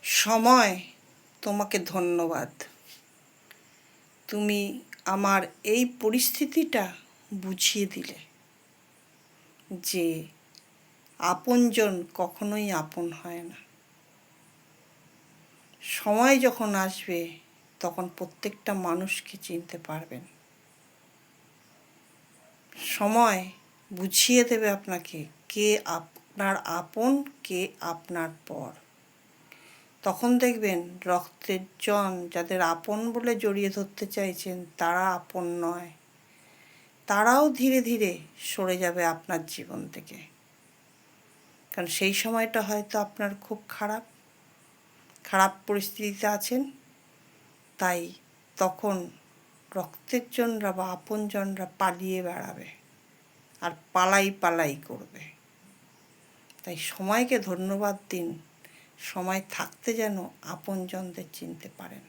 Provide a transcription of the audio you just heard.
সময় তোমাকে ধন্যবাদ। তুমি আমার এই পরিস্থিতিটা বুঝিয়ে দিলে যে আপনজন কখনোই আপন হয় না। সময় যখন আসবে তখন প্রত্যেকটা মানুষকে চিনতে পারবেন। সময় বুঝিয়ে দেবে আপনাকে কে আপনার আপন, কে আপনার পর। তখন দেখবেন রক্তের জন যাদের আপন বলে জড়িয়ে ধরতে চাইছেন তারা আপন নয়, তারাও ধীরে ধীরে সরে যাবে আপনার জীবন থেকে। কারণ সেই সময়টা হয়তো আপনার খুব খারাপ পরিস্থিতিতে আছেন, তাই তখন রক্তের জনরা বা আপনজনরা পালিয়ে বেড়াবে আর পালাই করবে। তাই সময়কে ধন্যবাদ দিন, সময় থাকতে যেন আপনজনদের চিনতে পারেন।